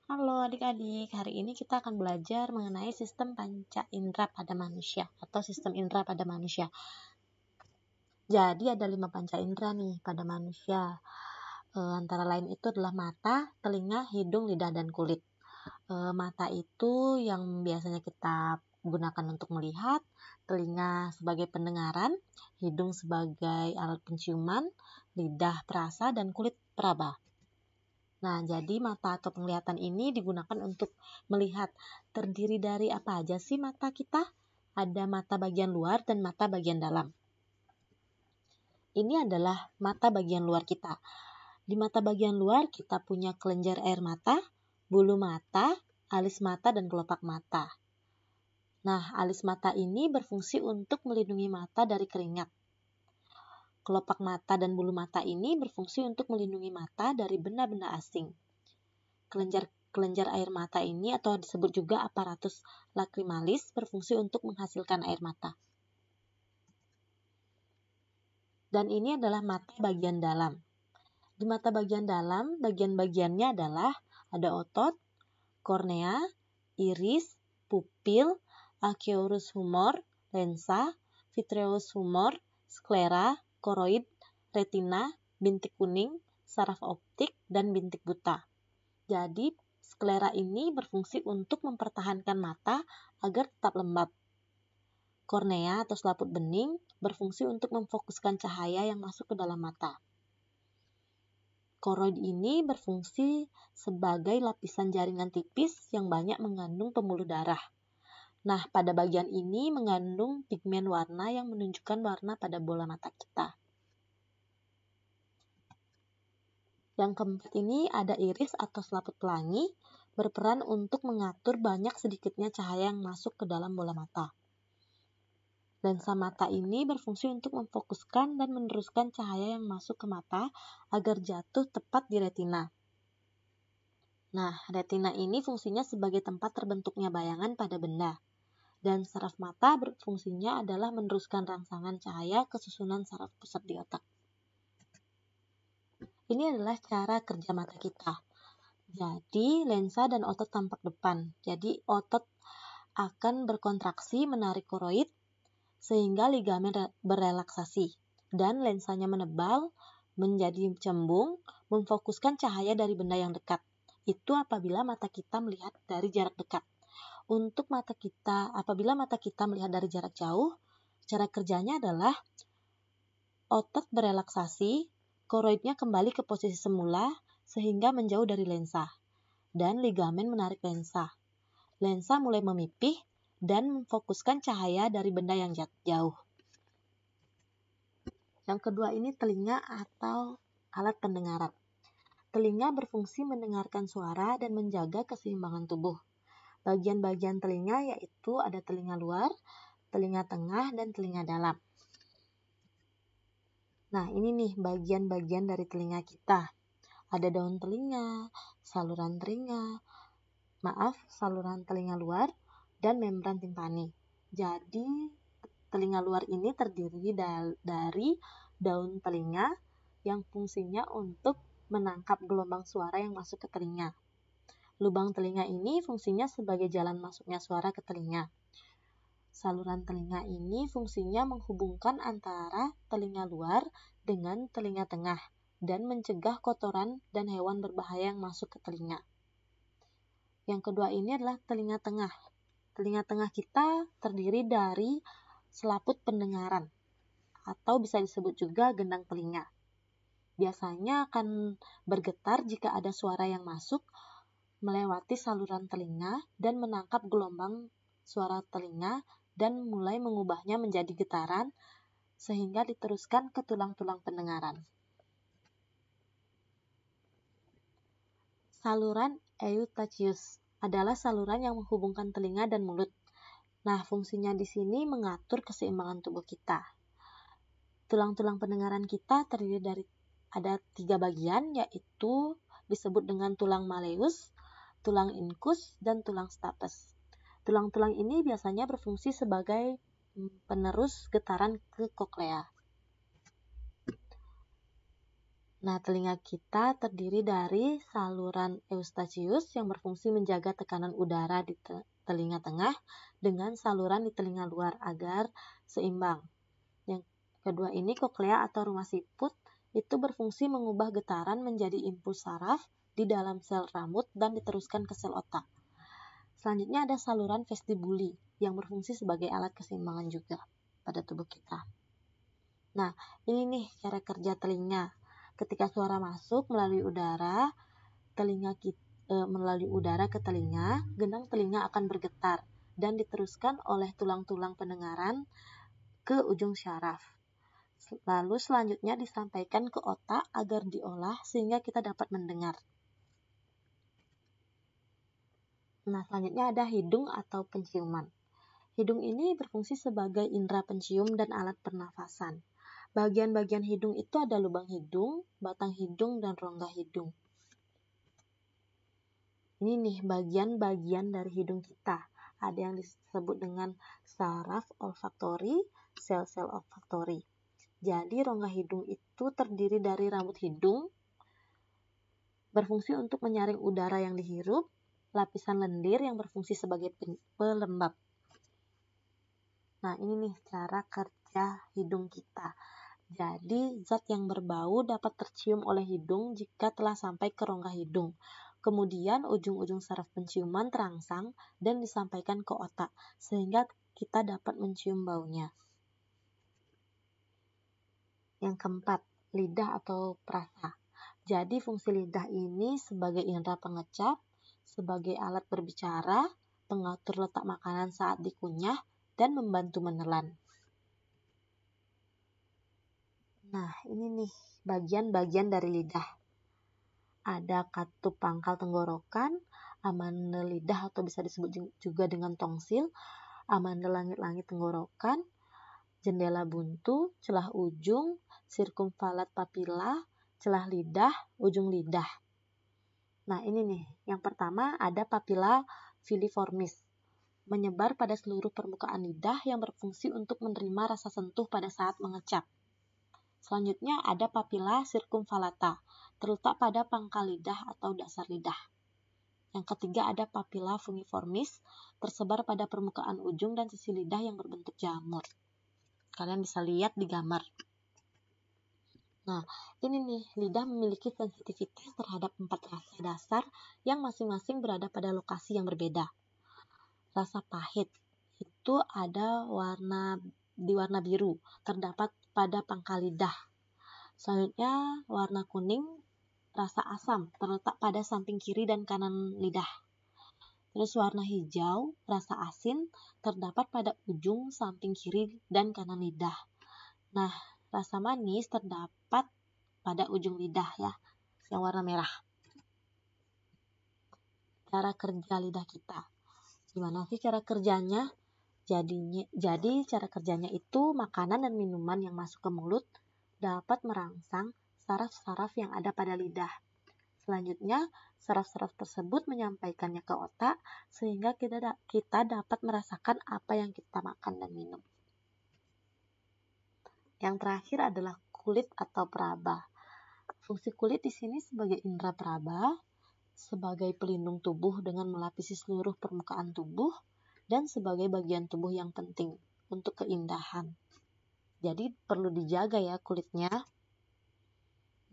Halo adik-adik, hari ini kita akan belajar mengenai sistem panca indera pada manusia atau sistem indera pada manusia. Jadi ada 5 panca indera nih pada manusia. Antara lain itu adalah mata, telinga, hidung, lidah, dan kulit. Mata itu yang biasanya kita gunakan untuk melihat, telinga sebagai pendengaran, hidung sebagai alat penciuman, lidah perasa, dan kulit peraba. Nah, jadi mata atau penglihatan ini digunakan untuk melihat. Terdiri dari apa aja sih mata kita? Ada mata bagian luar dan mata bagian dalam. Ini adalah mata bagian luar kita. Di mata bagian luar kita punya kelenjar air mata, bulu mata, alis mata, dan kelopak mata. Nah, alis mata ini berfungsi untuk melindungi mata dari keringat. Kelopak mata dan bulu mata ini berfungsi untuk melindungi mata dari benda-benda asing. Kelenjar air mata ini atau disebut juga aparatus lacrimalis berfungsi untuk menghasilkan air mata. Dan ini adalah mata bagian dalam. Di mata bagian dalam, bagian-bagiannya adalah ada otot, kornea, iris, pupil, aqueous humor, lensa, vitreous humor, sklera, koroid, retina, bintik kuning, saraf optik, dan bintik buta. Jadi, sklera ini berfungsi untuk mempertahankan mata agar tetap lembab. Kornea atau selaput bening berfungsi untuk memfokuskan cahaya yang masuk ke dalam mata. Koroid ini berfungsi sebagai lapisan jaringan tipis yang banyak mengandung pembuluh darah. Nah, pada bagian ini mengandung pigmen warna yang menunjukkan warna pada bola mata kita. Yang keempat ini ada iris atau selaput pelangi, berperan untuk mengatur banyak sedikitnya cahaya yang masuk ke dalam bola mata. Lensa mata ini berfungsi untuk memfokuskan dan meneruskan cahaya yang masuk ke mata agar jatuh tepat di retina. Nah, retina ini fungsinya sebagai tempat terbentuknya bayangan pada benda. Dan saraf mata berfungsinya adalah meneruskan rangsangan cahaya ke susunan saraf pusat di otak. Ini adalah cara kerja mata kita. Jadi, lensa dan otot tampak depan. Jadi, otot akan berkontraksi menarik koroid sehingga ligamen berelaksasi. Dan lensanya menebal, menjadi cembung, memfokuskan cahaya dari benda yang dekat. Itu apabila mata kita melihat dari jarak dekat. Apabila mata kita melihat dari jarak jauh, cara kerjanya adalah otot berelaksasi, koroidnya kembali ke posisi semula sehingga menjauh dari lensa, dan ligamen menarik lensa. Lensa mulai memipih dan memfokuskan cahaya dari benda yang jauh. Yang kedua ini telinga atau alat pendengaran. Telinga berfungsi mendengarkan suara dan menjaga keseimbangan tubuh. Bagian-bagian telinga yaitu ada telinga luar, telinga tengah, dan telinga dalam. Nah, ini nih bagian-bagian dari telinga kita. Ada daun telinga, saluran telinga luar, dan membran timpani. Jadi, telinga luar ini terdiri dari daun telinga yang fungsinya untuk menangkap gelombang suara yang masuk ke telinga. Lubang telinga ini fungsinya sebagai jalan masuknya suara ke telinga. Saluran telinga ini fungsinya menghubungkan antara telinga luar dengan telinga tengah dan mencegah kotoran dan hewan berbahaya yang masuk ke telinga. Yang kedua ini adalah telinga tengah. Telinga tengah kita terdiri dari selaput pendengaran atau bisa disebut juga gendang telinga. Biasanya akan bergetar jika ada suara yang masuk melewati saluran telinga dan menangkap gelombang suara telinga dan mulai mengubahnya menjadi getaran sehingga diteruskan ke tulang-tulang pendengaran. Saluran eustachius adalah saluran yang menghubungkan telinga dan mulut. Nah, fungsinya di sini mengatur keseimbangan tubuh kita. Tulang-tulang pendengaran kita terdiri dari ada 3 bagian, yaitu disebut dengan tulang malleus, tulang incus, dan tulang stapes. Tulang-tulang ini biasanya berfungsi sebagai penerus getaran ke koklea. Nah, telinga kita terdiri dari saluran eustachius yang berfungsi menjaga tekanan udara di telinga tengah dengan saluran di telinga luar agar seimbang. Yang kedua ini koklea atau rumah siput itu berfungsi mengubah getaran menjadi impuls saraf di dalam sel rambut dan diteruskan ke sel otak. Selanjutnya ada saluran vestibuli yang berfungsi sebagai alat keseimbangan juga pada tubuh kita. Nah, ini nih cara kerja telinga. Ketika suara masuk melalui udara, melalui udara ke telinga, gendang telinga akan bergetar dan diteruskan oleh tulang-tulang pendengaran ke ujung syaraf. Lalu selanjutnya disampaikan ke otak agar diolah sehingga kita dapat mendengar. Nah, selanjutnya ada hidung atau penciuman. Hidung ini berfungsi sebagai indera pencium dan alat pernafasan. Bagian-bagian hidung itu ada lubang hidung, batang hidung, dan rongga hidung. Ini nih bagian-bagian dari hidung kita. Ada yang disebut dengan saraf olfaktori, sel-sel olfaktori. Jadi rongga hidung itu terdiri dari rambut hidung, berfungsi untuk menyaring udara yang dihirup, lapisan lendir yang berfungsi sebagai pelembab. Nah, ini nih cara kerja hidung kita. Jadi, zat yang berbau dapat tercium oleh hidung jika telah sampai ke rongga hidung. Kemudian, ujung-ujung saraf penciuman terangsang dan disampaikan ke otak, sehingga kita dapat mencium baunya. Yang keempat, lidah atau perasa. Jadi, fungsi lidah ini sebagai indera pengecap, sebagai alat berbicara, pengatur letak makanan saat dikunyah, dan membantu menelan. Nah, ini nih bagian-bagian dari lidah. Ada katup pangkal tenggorokan, amandel lidah atau bisa disebut juga dengan tongsil, amandel langit-langit tenggorokan, jendela buntu, celah ujung, sirkumvalat papila, celah lidah, ujung lidah. Nah, ini nih. Yang pertama ada papila filiformis, menyebar pada seluruh permukaan lidah yang berfungsi untuk menerima rasa sentuh pada saat mengecap. Selanjutnya ada papila sirkumvalata, terletak pada pangkal lidah atau dasar lidah. Yang ketiga ada papila fungiformis, tersebar pada permukaan ujung dan sisi lidah yang berbentuk jamur. Kalian bisa lihat di gambar. Nah, ini nih, lidah memiliki sensitivitas terhadap 4 rasa dasar yang masing-masing berada pada lokasi yang berbeda. Rasa pahit itu ada di warna biru, terdapat pada pangkal lidah. Selanjutnya, warna kuning, rasa asam, terletak pada samping kiri dan kanan lidah. Terus warna hijau, rasa asin, terdapat pada ujung samping kiri dan kanan lidah. Nah, rasa manis terdapat pada ujung lidah ya, yang warna merah. Cara kerja lidah kita. Gimana sih cara kerjanya? Jadi cara kerjanya itu makanan dan minuman yang masuk ke mulut dapat merangsang saraf-saraf yang ada pada lidah. Selanjutnya, saraf-saraf tersebut menyampaikannya ke otak sehingga kita dapat merasakan apa yang kita makan dan minum. Yang terakhir adalah kulit atau peraba. Fungsi kulit di sini sebagai indera peraba, sebagai pelindung tubuh dengan melapisi seluruh permukaan tubuh, dan sebagai bagian tubuh yang penting untuk keindahan. Jadi perlu dijaga ya kulitnya.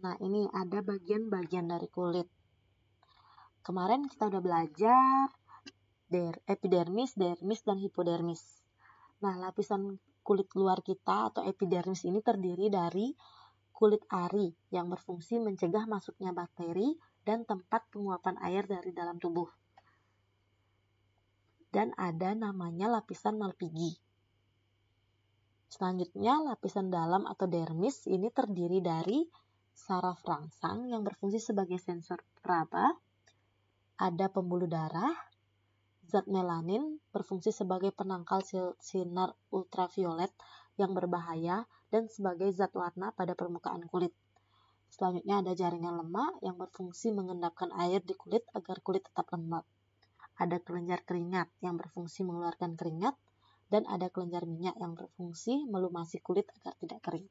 Nah, ini ada bagian-bagian dari kulit. Kemarin kita udah belajar epidermis, dermis, dan hipodermis. Nah, lapisan kulit luar kita atau epidermis ini terdiri dari kulit ari yang berfungsi mencegah masuknya bakteri dan tempat penguapan air dari dalam tubuh. Dan ada namanya lapisan Malpighi. Selanjutnya, lapisan dalam atau dermis ini terdiri dari saraf rangsang yang berfungsi sebagai sensor peraba, ada pembuluh darah, zat melanin berfungsi sebagai penangkal sinar ultraviolet yang berbahaya dan sebagai zat warna pada permukaan kulit. Selanjutnya ada jaringan lemak yang berfungsi mengendapkan air di kulit agar kulit tetap lembab. Ada kelenjar keringat yang berfungsi mengeluarkan keringat, dan ada kelenjar minyak yang berfungsi melumasi kulit agar tidak kering.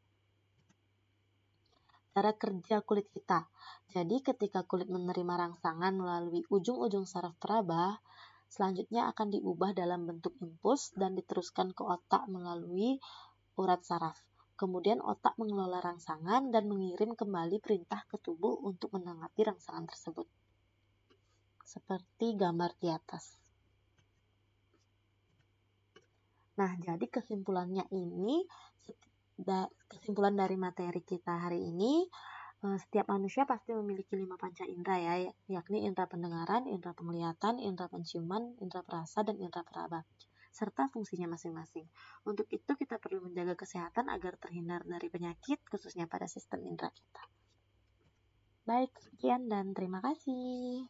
cara kerja kulit kita. Jadi ketika kulit menerima rangsangan melalui ujung-ujung saraf peraba, selanjutnya akan diubah dalam bentuk impuls dan diteruskan ke otak melalui urat saraf. Kemudian otak mengelola rangsangan dan mengirim kembali perintah ke tubuh untuk menanggapi rangsangan tersebut. Seperti gambar di atas. Nah, jadi kesimpulan dari materi kita hari ini, setiap manusia pasti memiliki 5 panca indera ya, yakni indera pendengaran, indera penglihatan, indera penciuman, indera perasa, dan indera peraba, serta fungsinya masing-masing. Untuk itu kita perlu menjaga kesehatan agar terhindar dari penyakit, khususnya pada sistem indera kita. Baik, sekian dan terima kasih.